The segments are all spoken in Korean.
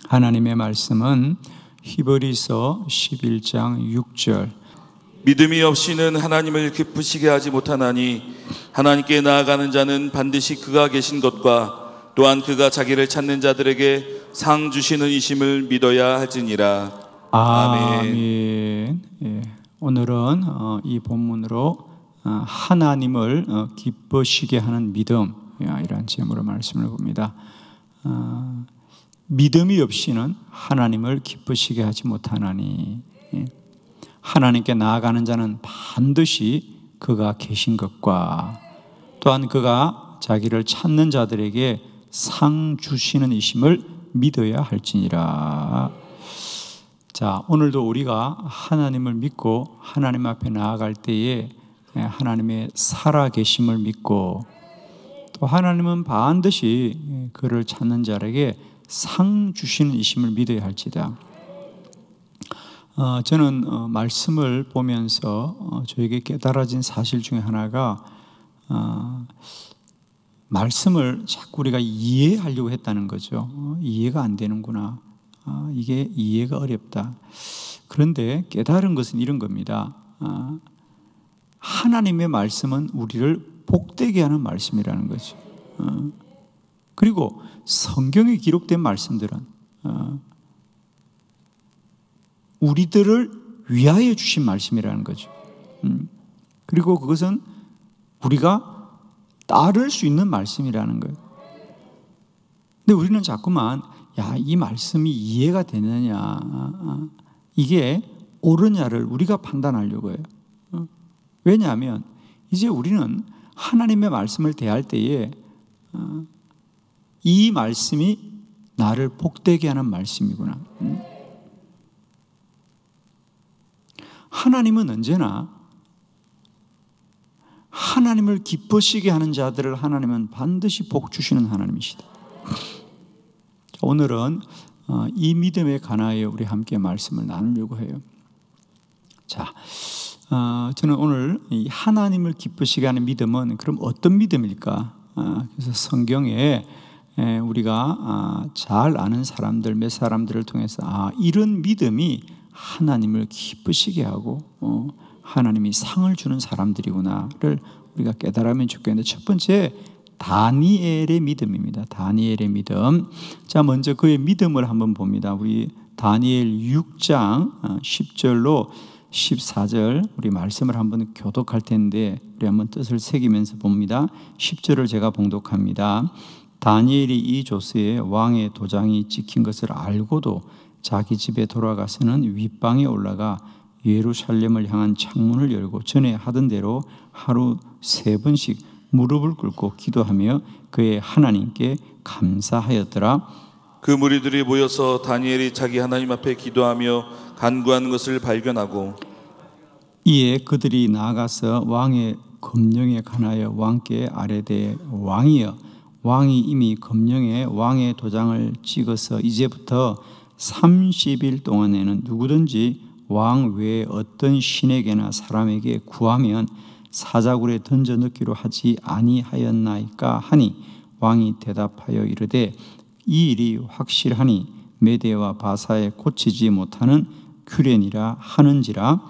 하나님의 말씀은 히브리서 11장 6절. 믿음이 없이는 하나님을 기쁘시게 하지 못하나니 하나님께 나아가는 자는 반드시 그가 계신 것과 또한 그가 자기를 찾는 자들에게 상 주시는 이심을 믿어야 할지니라. 아멘. 예. 오늘은 이 본문으로 하나님을 기쁘시게 하는 믿음, 이런 제목으로 말씀을 봅니다. 믿음이 없이는 하나님을 기쁘시게 하지 못하나니, 하나님께 나아가는 자는 반드시 그가 계신 것과 또한 그가 자기를 찾는 자들에게 상 주시는 이심을 믿어야 할지니라. 자, 오늘도 우리가 하나님을 믿고 하나님 앞에 나아갈 때에 하나님의 살아계심을 믿고 또 하나님은 반드시 그를 찾는 자에게 상 주시는 이심을 믿어야 할지다. 저는 말씀을 보면서 저에게 깨달아진 사실 중에 하나가 말씀을 자꾸 우리가 이해하려고 했다는 거죠. 이해가 안 되는구나. 이게 이해가 어렵다. 그런데 깨달은 것은 이런 겁니다. 하나님의 말씀은 우리를 복되게 하는 말씀이라는 거죠. 그리고 성경에 기록된 말씀들은 우리들을 위하여 주신 말씀이라는 거죠. 그리고 그것은 우리가 따를 수 있는 말씀이라는 거예요. 근데 우리는 자꾸만 이 말씀이 이해가 되느냐, 이게 옳으냐를 우리가 판단하려고 해요. 왜냐하면 이제 우리는 하나님의 말씀을 대할 때에 이 말씀이 나를 복되게 하는 말씀이구나. 하나님은 언제나 하나님을 기쁘시게 하는 자들을 하나님은 반드시 복 주시는 하나님이시다. 오늘은 이 믿음에 관하여 우리 함께 말씀을 나누려고 해요. 자, 저는 오늘 이 하나님을 기쁘시게 하는 믿음은 그럼 어떤 믿음일까? 그래서 성경에 우리가 잘 아는 사람들, 몇 사람들을 통해서 이런 믿음이 하나님을 기쁘시게 하고 하나님이 상을 주는 사람들이구나를 우리가 깨달으면 좋겠는데, 첫 번째 다니엘의 믿음입니다. 다니엘의 믿음. 자, 먼저 그의 믿음을 한번 봅니다. 우리 다니엘 6장 10절로 14절 우리 말씀을 한번 교독할 텐데 우리 한번 뜻을 새기면서 봅니다. 10절을 제가 봉독합니다. 다니엘이 이 조서에 왕의 도장이 찍힌 것을 알고도 자기 집에 돌아가서는 윗방에 올라가 예루살렘을 향한 창문을 열고 전에 하던 대로 하루 3번씩 무릎을 꿇고 기도하며 그의 하나님께 감사하였더라. 그 무리들이 모여서 다니엘이 자기 하나님 앞에 기도하며 간구하는 것을 발견하고 이에 그들이 나아가서 왕의 검령에 관하여 왕께 아뢰되 왕이여, 왕이 이미 검령에 왕의 도장을 찍어서 이제부터 30일 동안에는 누구든지 왕 외에 어떤 신에게나 사람에게 구하면 사자굴에 던져 넣기로 하지 아니하였나이까 하니 왕이 대답하여 이르되 이 일이 확실하니 메대와 바사에 고치지 못하는 규례니라 하는지라.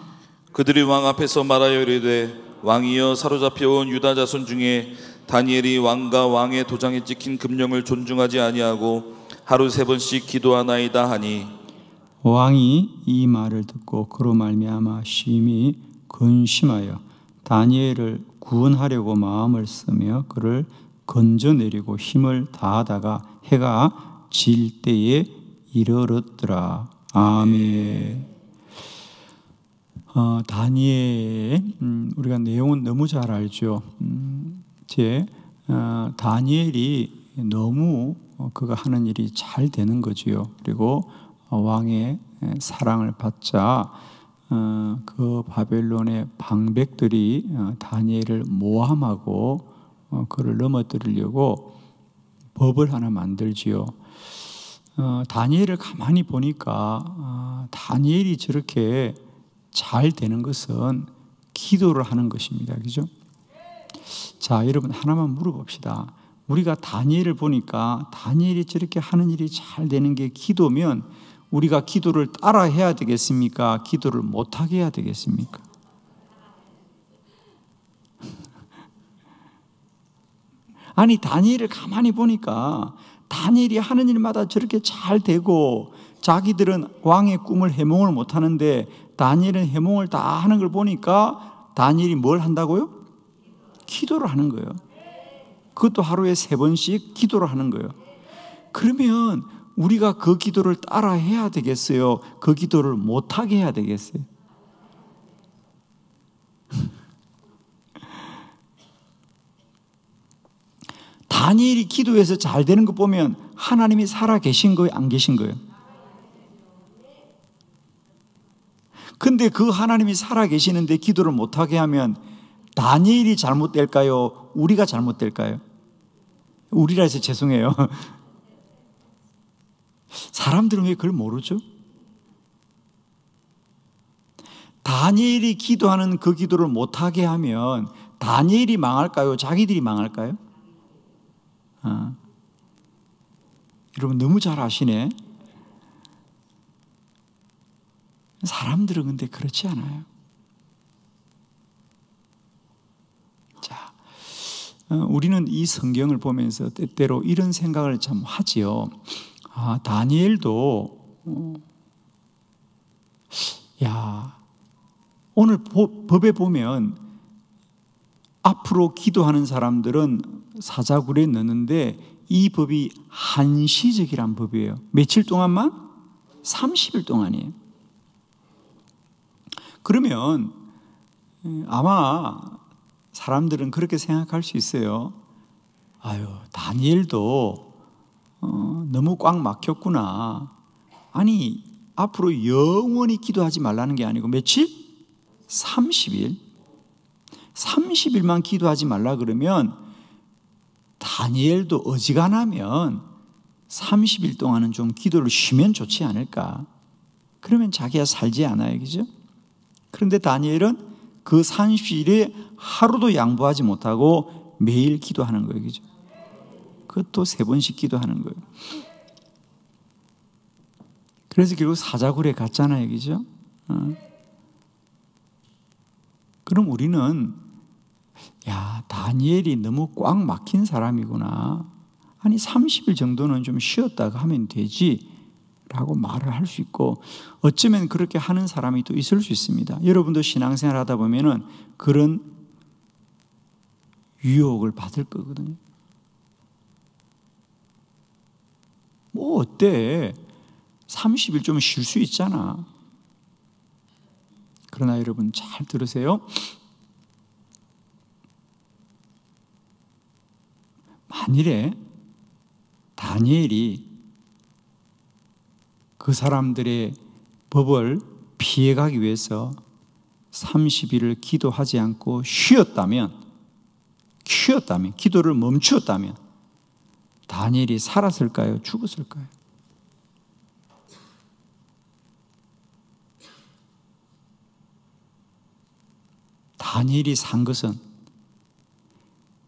그들이 왕 앞에서 말하여 이르되 왕이여, 사로잡혀온 유다 자손 중에 다니엘이 왕과 왕의 도장에 찍힌 금령을 존중하지 아니하고 하루 3번씩 기도하나이다 하니 왕이 이 말을 듣고 그로 말미암아 심히 근심하여 다니엘을 구원하려고 마음을 쓰며 그를 건져내리고 힘을 다하다가 해가 질 때에 이르렀더라. 아멘. 다니엘, 우리가 내용은 너무 잘 알죠. 다니엘이 너무 그가 하는 일이 잘 되는 거지요. 그리고 왕의 사랑을 받자 그 바벨론의 방백들이 다니엘을 모함하고 그를 넘어뜨리려고 법을 하나 만들지요. 다니엘을 가만히 보니까 다니엘이 저렇게 잘 되는 것은 기도를 하는 것입니다. 그죠? 자, 여러분 하나만 물어봅시다. 우리가 다니엘을 보니까 다니엘이 저렇게 하는 일이 잘 되는 게 기도면 우리가 기도를 따라 해야 되겠습니까? 기도를 못하게 해야 되겠습니까? 아니, 다니엘을 가만히 보니까 다니엘이 하는 일마다 저렇게 잘 되고 자기들은 왕의 꿈을 해몽을 못하는데 다니엘은 해몽을 다 하는 걸 보니까 다니엘이 뭘 한다고요? 기도를 하는 거예요. 그것도 하루에 3번씩 기도를 하는 거예요. 그러면 우리가 그 기도를 따라 해야 되겠어요? 그 기도를 못하게 해야 되겠어요? 다니엘이 기도해서 잘 되는 거 보면 하나님이 살아 계신 거예요? 안 계신 거예요? 근데 그 하나님이 살아 계시는데 기도를 못하게 하면 다니엘이 잘못될까요? 우리가 잘못될까요? 우리라 해서 죄송해요. 사람들은 왜 그걸 모르죠? 다니엘이 기도하는 그 기도를 못하게 하면 다니엘이 망할까요? 자기들이 망할까요? 여러분 너무 잘 아시네. 사람들은 근데 그렇지 않아요. 자, 우리는 이 성경을 보면서 때때로 이런 생각을 참 하지요. 다니엘도 오늘 법에 보면 앞으로 기도하는 사람들은 사자굴에 넣는데 이 법이 한시적이란 법이에요. 며칠 동안만? 30일 동안이에요. 그러면 아마 사람들은 그렇게 생각할 수 있어요. 아유, 다니엘도 너무 꽉 막혔구나. 아니, 앞으로 영원히 기도하지 말라는 게 아니고 며칠? 30일. 30일만 기도하지 말라 그러면 다니엘도 어지간하면 30일 동안은 좀 기도를 쉬면 좋지 않을까? 그러면 자기가 살지 않아요, 그죠? 그런데 다니엘은 그 30일에 하루도 양보하지 못하고 매일 기도하는 거예요, 그죠? 그것도 3번씩 기도하는 거예요. 그래서 결국 사자굴에 갔잖아요, 그죠? 그럼 우리는 다니엘이 너무 꽉 막힌 사람이구나. 아니 30일 정도는 좀 쉬었다가 하면 되지 라고 말을 할 수 있고, 어쩌면 그렇게 하는 사람이 또 있을 수 있습니다. 여러분도 신앙생활 하다 보면은 그런 유혹을 받을 거거든요. 뭐 어때? 30일 좀 쉴 수 있잖아. 그러나 여러분 잘 들으세요. 만일에 다니엘이 그 사람들의 법을 피해가기 위해서 30일을 기도하지 않고 쉬었다면, 기도를 멈추었다면 다니엘이 살았을까요? 죽었을까요? 다니엘이 산 것은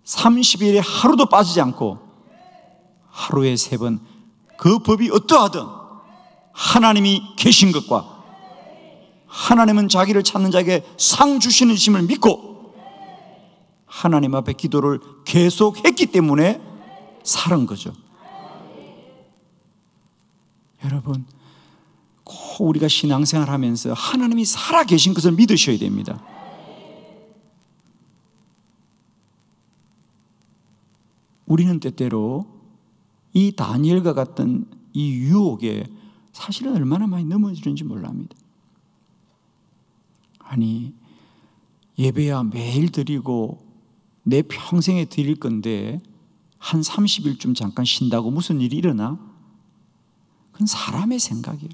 30일에 하루도 빠지지 않고 하루에 3번 그 법이 어떠하든 하나님이 계신 것과 하나님은 자기를 찾는 자에게 상 주시는 심을 믿고 하나님 앞에 기도를 계속했기 때문에 살은 거죠. 여러분, 꼭 우리가 신앙생활 하면서 하나님이 살아 계신 것을 믿으셔야 됩니다. 우리는 때때로 이 다니엘과 같은 이 유혹에 사실은 얼마나 많이 넘어지는지 몰랍니다. 아니, 예배야 매일 드리고 내 평생에 드릴 건데 한 30일쯤 잠깐 쉰다고 무슨 일이 일어나? 그건 사람의 생각이에요.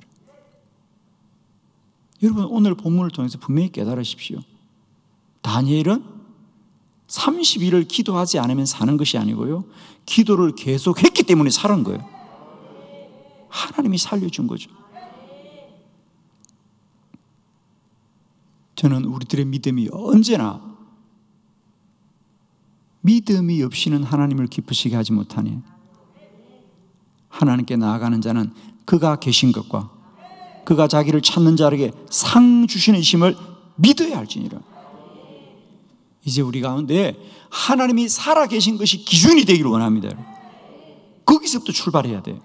여러분 오늘 본문을 통해서 분명히 깨달으십시오. 다니엘은 30일을 기도하지 않으면 사는 것이 아니고요, 기도를 계속했기 때문에 살은 거예요. 하나님이 살려준 거죠. 저는 우리들의 믿음이 언제나 믿음이 없이는 하나님을 기쁘시게 하지 못하니 하나님께 나아가는 자는 그가 계신 것과 그가 자기를 찾는 자에게 상 주시는 이심을 믿어야 할지니라. 이제 우리 가운데 하나님이 살아계신 것이 기준이 되기를 원합니다. 거기서부터 출발해야 돼요.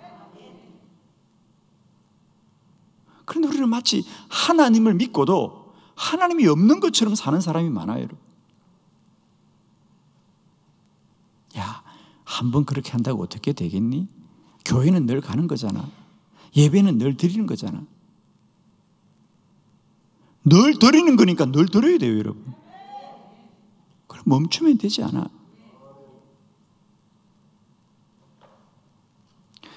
그런데 우리는 마치 하나님을 믿고도 하나님이 없는 것처럼 사는 사람이 많아요. 야, 한번 그렇게 한다고 어떻게 되겠니? 교회는 늘 가는 거잖아. 예배는 늘 드리는 거잖아. 늘 드리는 거니까 늘 드려야 돼요, 여러분. 그럼 멈추면 되지 않아.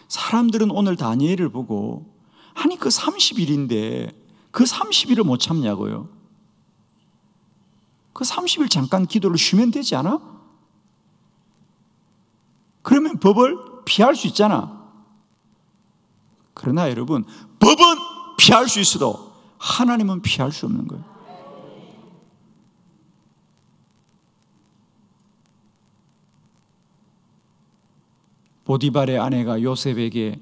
사람들은 오늘 다니엘을 보고 아니 그 30일인데 그 30일을 못 참냐고요. 그 30일 잠깐 기도를 쉬면 되지 않아? 그러면 법을 피할 수 있잖아. 그러나 여러분, 법은 피할 수 있어도 하나님은 피할 수 없는 거예요. 보디발의 아내가 요셉에게,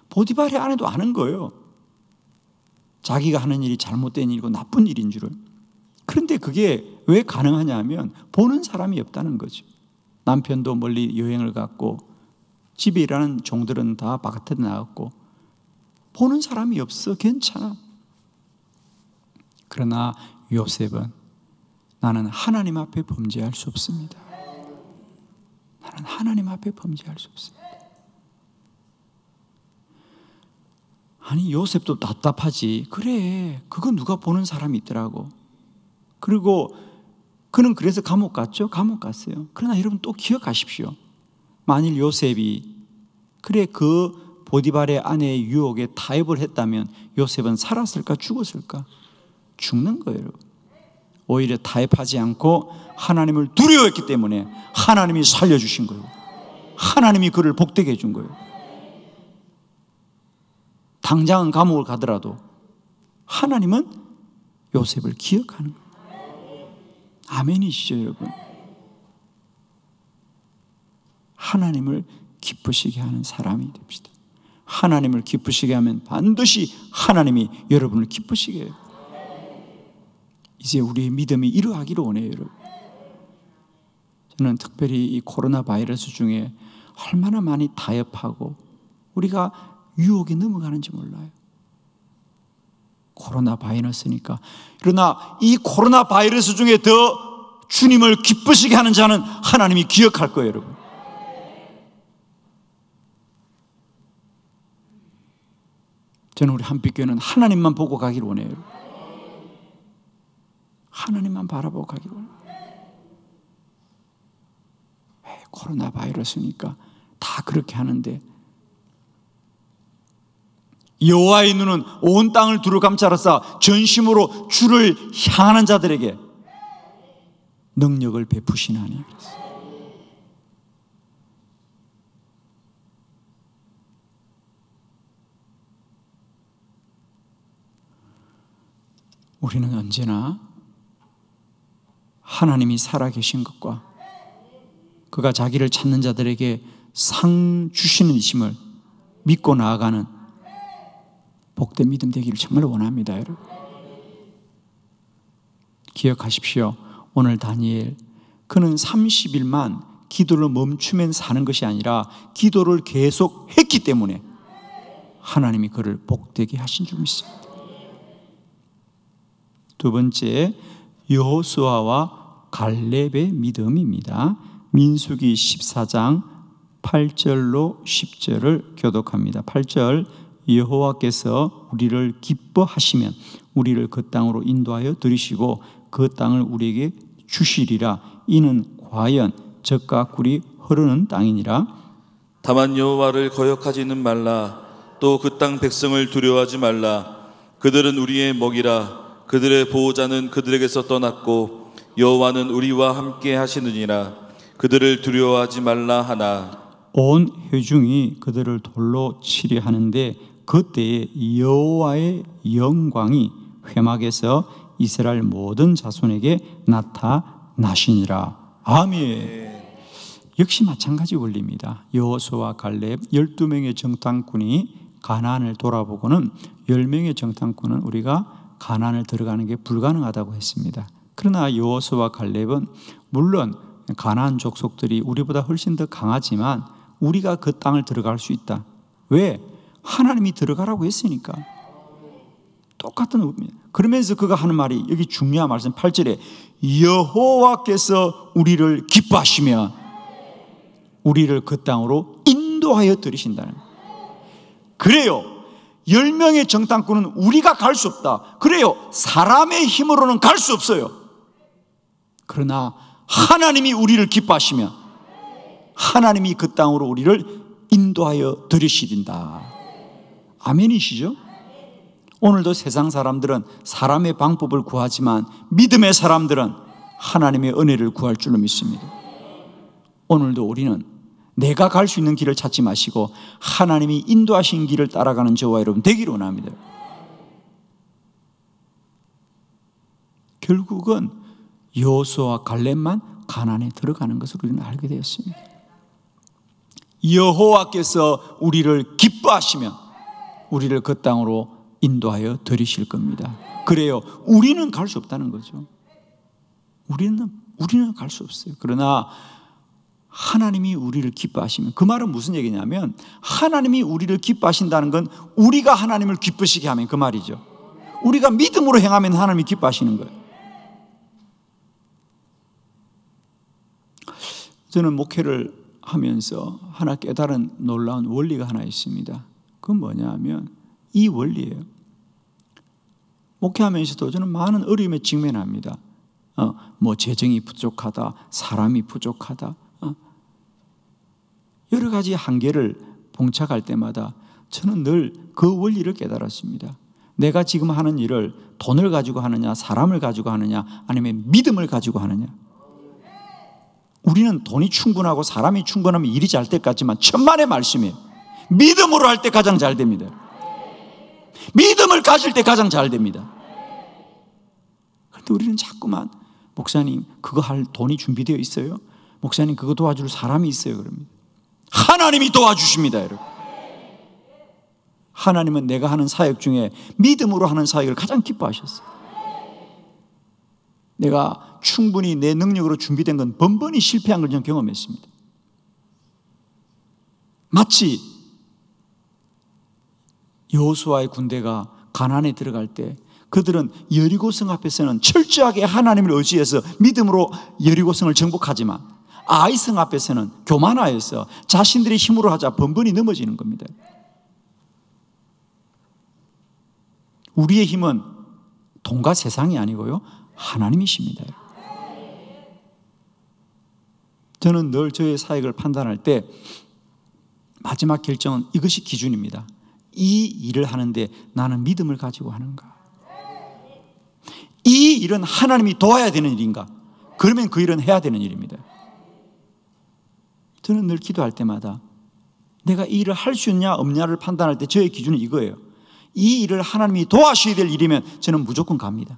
보디발의 아내도 아는 거예요. 자기가 하는 일이 잘못된 일이고 나쁜 일인 줄을. 그런데 그게 왜 가능하냐 하면 보는 사람이 없다는 거죠. 남편도 멀리 여행을 갔고 집에 일하는 종들은 다 바깥에 나갔고 보는 사람이 없어. 괜찮아. 그러나 요셉은 나는 하나님 앞에 범죄할 수 없습니다. 나는 하나님 앞에 범죄할 수 없습니다. 아니 요셉도 답답하지. 그래, 그거 누가 보는 사람이 있더라고. 그리고 그는 그래서 감옥 갔죠. 감옥 갔어요. 그러나 여러분 또 기억하십시오. 만일 요셉이 그래 그 보디발의 아내의 유혹에 타협을 했다면 요셉은 살았을까 죽었을까? 죽는 거예요. 오히려 타협하지 않고 하나님을 두려워했기 때문에 하나님이 살려주신 거예요. 하나님이 그를 복되게 해준 거예요. 당장은 감옥을 가더라도 하나님은 요셉을 기억하는 거예요. 아멘이시죠, 여러분? 하나님을 기쁘시게 하는 사람이 됩시다. 하나님을 기쁘시게 하면 반드시 하나님이 여러분을 기쁘시게 해요. 이제 우리의 믿음이 이러하기를 원해요, 여러분. 저는 특별히 이 코로나 바이러스 중에 얼마나 많이 타협하고 우리가 유혹에 넘어가는지 몰라요. 코로나 바이러스니까. 그러나 이 코로나 바이러스 중에 더 주님을 기쁘시게 하는 자는 하나님이 기억할 거예요, 여러분. 저는 우리 한빛교회는 하나님만 보고 가기를 원해요, 여러분. 하나님만 바라보고 가기를 원해요. 왜 코로나 바이러스니까 다 그렇게 하는데 여호와의 눈은 온 땅을 두루 감싸라사 전심으로 주를 향하는 자들에게 능력을 베푸시나니. 우리는 언제나 하나님이 살아계신 것과 그가 자기를 찾는 자들에게 상 주시는 이심을 믿고 나아가는 복된 믿음 되기를 정말 원합니다, 여러분. 기억하십시오. 오늘 다니엘, 그는 30일만 기도를 멈추면 사는 것이 아니라 기도를 계속 했기 때문에 하나님이 그를 복되게 하신 줄 믿습니다. 두 번째, 여호수아와 갈렙의 믿음입니다. 민수기 14장 8절로 10절을 교독합니다. 8절, 여호와께서 우리를 기뻐하시면 우리를 그 땅으로 인도하여 들이시고 그 땅을 우리에게 주시리라. 이는 과연 젖과 꿀이 흐르는 땅이니라. 다만 여호와를 거역하지는 말라. 또 그 땅 백성을 두려워하지 말라. 그들은 우리의 먹이라. 그들의 보호자는 그들에게서 떠났고 여호와는 우리와 함께 하시느니라. 그들을 두려워하지 말라 하나. 온 회중이 그들을 돌로 치려 하는데 그때에 여호와의 영광이 회막에서 이스라엘 모든 자손에게 나타나니라. 나시니라. 아멘. 역시 마찬가지 원리입니다. 여호수아와 갈렙 12명의 정탐꾼이 가나안을 돌아보고는 10명의 정탐꾼은 우리가 가나안을 들어가는 게 불가능하다고 했습니다. 그러나 여호수아와 갈렙은 물론 가나안 족속들이 우리보다 훨씬 더 강하지만 우리가 그 땅을 들어갈 수 있다. 왜? 하나님이 들어가라고 했으니까. 똑같은 의미입니다. 그러면서 그가 하는 말이 여기 중요한 말씀 8절에 여호와께서 우리를 기뻐하시면 우리를 그 땅으로 인도하여 들이신다는 거예요. 그래요. 10명의 정탐꾼은 우리가 갈 수 없다. 그래요. 사람의 힘으로는 갈 수 없어요. 그러나 하나님이 우리를 기뻐하시면 하나님이 그 땅으로 우리를 인도하여 들이시린다. 아멘이시죠? 오늘도 세상 사람들은 사람의 방법을 구하지만 믿음의 사람들은 하나님의 은혜를 구할 줄로 믿습니다. 오늘도 우리는 내가 갈 수 있는 길을 찾지 마시고 하나님이 인도하신 길을 따라가는 저와 여러분 되기를 원합니다. 결국은 여호수아와 갈렙만 가나안에 들어가는 것을 우리는 알게 되었습니다. 여호와께서 우리를 기뻐하시면 우리를 그 땅으로 인도하여 들이실 겁니다. 그래요. 우리는 갈 수 없다는 거죠. 우리는 갈 수 없어요. 그러나 하나님이 우리를 기뻐하시면, 그 말은 무슨 얘기냐면 하나님이 우리를 기뻐하신다는 건 우리가 하나님을 기쁘시게 하면 그 말이죠. 우리가 믿음으로 행하면 하나님이 기뻐하시는 거예요. 저는 목회를 하면서 하나 깨달은 놀라운 원리가 하나 있습니다. 그건 뭐냐 하면 이 원리예요. 목회하면서도 저는 많은 어려움에 직면합니다. 뭐 재정이 부족하다, 사람이 부족하다, 여러 가지 한계를 봉착할 때마다 저는 늘 그 원리를 깨달았습니다. 내가 지금 하는 일을 돈을 가지고 하느냐, 사람을 가지고 하느냐, 아니면 믿음을 가지고 하느냐. 우리는 돈이 충분하고 사람이 충분하면 일이 잘 될 것 같지만 천만의 말씀이에요. 믿음으로 할 때 가장 잘 됩니다. 믿음을 가질 때 가장 잘 됩니다. 그런데 우리는 자꾸만 목사님 그거 할 돈이 준비되어 있어요? 목사님 그거 도와줄 사람이 있어요? 그럽니다. 하나님이 도와주십니다, 여러분. 하나님은 내가 하는 사역 중에 믿음으로 하는 사역을 가장 기뻐하셨어요. 내가 충분히 내 능력으로 준비된 건 번번이 실패한 걸 저는 경험했습니다. 마치 여호수아의 군대가 가나안에 들어갈 때 그들은 여리고성 앞에서는 철저하게 하나님을 의지해서 믿음으로 여리고성을 정복하지만 아이성 앞에서는 교만하여서 자신들의 힘으로 하자 번번이 넘어지는 겁니다. 우리의 힘은 돈과 세상이 아니고요, 하나님이십니다. 저는 늘 저의 사역을 판단할 때 마지막 결정은 이것이 기준입니다. 이 일을 하는데 나는 믿음을 가지고 하는가? 이 일은 하나님이 도와야 되는 일인가? 그러면 그 일은 해야 되는 일입니다. 저는 늘 기도할 때마다 내가 이 일을 할 수 있냐 없냐를 판단할 때 저의 기준은 이거예요. 이 일을 하나님이 도와주셔야 될 일이면 저는 무조건 갑니다.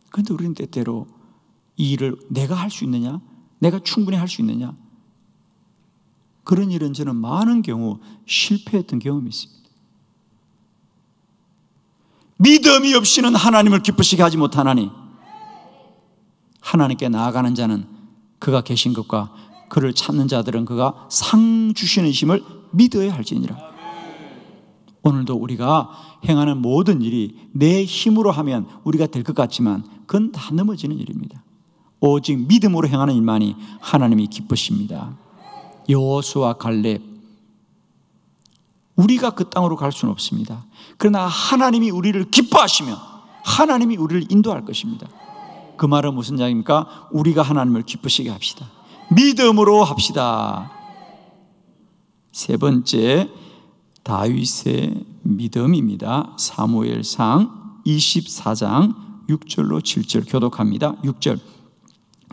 그런데 우리는 때때로 이 일을 내가 할 수 있느냐, 내가 충분히 할 수 있느냐, 그런 일은 저는 많은 경우 실패했던 경험이 있습니다. 믿음이 없이는 하나님을 기쁘시게 하지 못하나니 하나님께 나아가는 자는 그가 계신 것과 그를 찾는 자들은 그가 상 주시는 심을 믿어야 할지니라. 오늘도 우리가 행하는 모든 일이 내 힘으로 하면 우리가 될 것 같지만 그건 다 넘어지는 일입니다. 오직 믿음으로 행하는 일만이 하나님이 기쁘십니다. 여호수아 갈렙, 우리가 그 땅으로 갈 수는 없습니다. 그러나 하나님이 우리를 기뻐하시면 하나님이 우리를 인도할 것입니다. 그 말은 무슨 이야기입니까? 우리가 하나님을 기쁘시게 합시다. 믿음으로 합시다. 세 번째, 다윗의 믿음입니다. 사무엘상 24장 6절로 7절 교독합니다. 6절,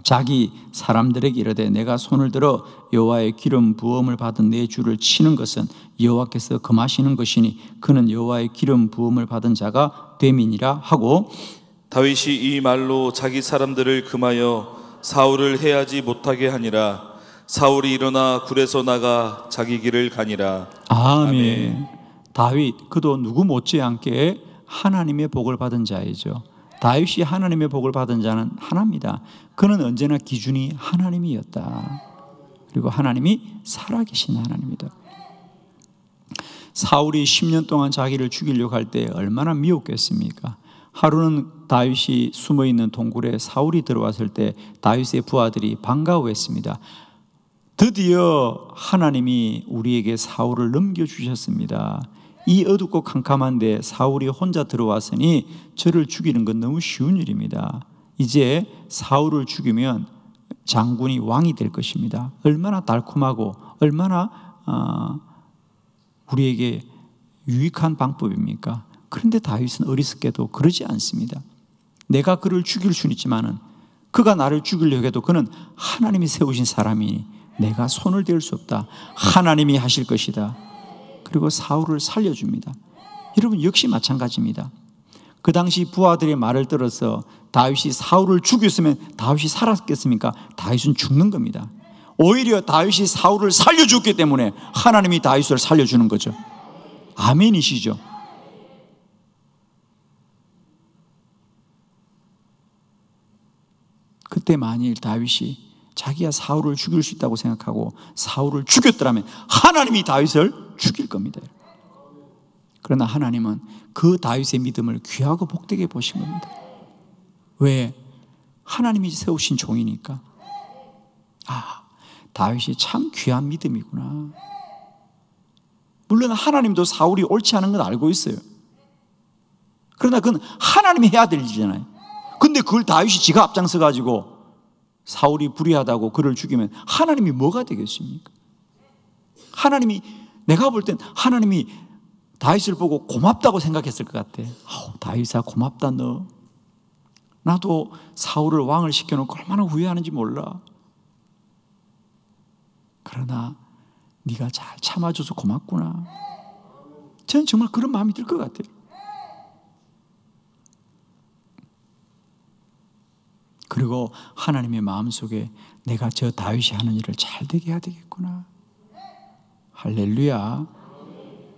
자기 사람들에게 이르되 내가 손을 들어 여호와의 기름 부음을 받은 내 주를 치는 것은 여호와께서 금하시는 것이니 그는 여호와의 기름 부음을 받은 자가 됨이니라 하고 다윗이 이 말로 자기 사람들을 금하여 사울을 해하지 못하게 하니라. 사울이 일어나 굴에서 나가 자기 길을 가니라. 아멘. 다윗 그도 누구 못지않게 하나님의 복을 받은 자이죠. 다윗이 하나님의 복을 받은 자는 하나입니다. 그는 언제나 기준이 하나님이었다. 그리고 하나님이 살아계신 하나님이다. 사울이 10년 동안 자기를 죽이려고 할 때 얼마나 미웠겠습니까? 하루는 다윗이 숨어있는 동굴에 사울이 들어왔을 때 다윗의 부하들이 반가워했습니다. 드디어 하나님이 우리에게 사울을 넘겨주셨습니다. 이 어둡고 캄캄한데 사울이 혼자 들어왔으니 저를 죽이는 건 너무 쉬운 일입니다. 이제 사울을 죽이면 장군이 왕이 될 것입니다. 얼마나 달콤하고 얼마나 우리에게 유익한 방법입니까? 그런데 다윗은 어리석게도 그러지 않습니다. 내가 그를 죽일 수는 있지만은 그가 나를 죽이려고 해도 그는 하나님이 세우신 사람이니 내가 손을 댈 수 없다. 하나님이 하실 것이다. 그리고 사울을 살려줍니다. 여러분 역시 마찬가지입니다. 그 당시 부하들의 말을 들어서 다윗이 사울을 죽였으면 다윗이 살았겠습니까? 다윗은 죽는 겁니다. 오히려 다윗이 사울을 살려줬기 때문에 하나님이 다윗을 살려주는 거죠. 아멘이시죠? 그때 만일 다윗이 자기가 사울을 죽일 수 있다고 생각하고 사울을 죽였더라면 하나님이 다윗을 죽일 겁니다. 그러나 하나님은 그 다윗의 믿음을 귀하고 복되게 보신 겁니다. 왜? 하나님이 세우신 종이니까. 다윗이 참 귀한 믿음이구나. 물론 하나님도 사울이 옳지 않은 건 알고 있어요. 그러나 그건 하나님이 해야 될 일이잖아요. 근데 그걸 다윗이 지가 앞장서 가지고 사울이 불의하다고 그를 죽이면 하나님이 뭐가 되겠습니까? 하나님이, 내가 볼 땐 하나님이 다윗을 보고 고맙다고 생각했을 것 같아. 다윗아 고맙다 너. 나도 사울을 왕을 시켜놓고 얼마나 후회하는지 몰라. 그러나 네가 잘 참아줘서 고맙구나. 저는 정말 그런 마음이 들 것 같아요. 그리고 하나님의 마음속에 내가 저 다윗이 하는 일을 잘 되게 해야 되겠구나. 할렐루야.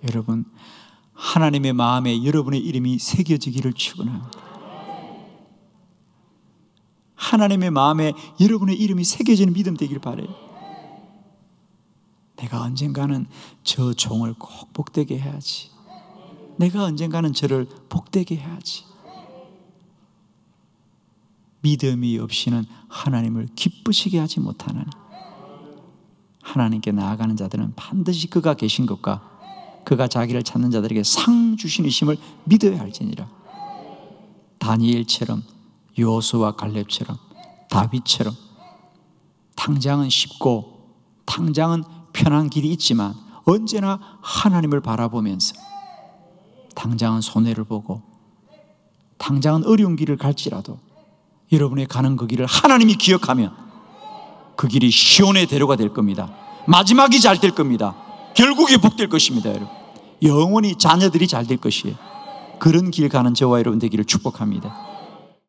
여러분, 하나님의 마음에 여러분의 이름이 새겨지기를 축원합니다. 하나님의 마음에 여러분의 이름이 새겨지는 믿음 되기를 바라요. 내가 언젠가는 저 종을 꼭 복되게 해야지. 내가 언젠가는 저를 복되게 해야지. 믿음이 없이는 하나님을 기쁘시게 하지 못하나니. 하나님께 나아가는 자들은 반드시 그가 계신 것과 그가 자기를 찾는 자들에게 상 주시니심을 믿어야 할지니라. 다니엘처럼, 여호수아와 갈렙처럼, 다윗처럼 당장은 쉽고 당장은 편한 길이 있지만 언제나 하나님을 바라보면서 당장은 손해를 보고 당장은 어려운 길을 갈지라도 여러분의 가는 그 길을 하나님이 기억하면 그 길이 시온의 대로가 될 겁니다. 마지막이 잘 될 겁니다. 결국에 복될 것입니다. 여러분, 영원히 자녀들이 잘 될 것이에요. 그런 길 가는 저와 여러분 되기를 축복합니다.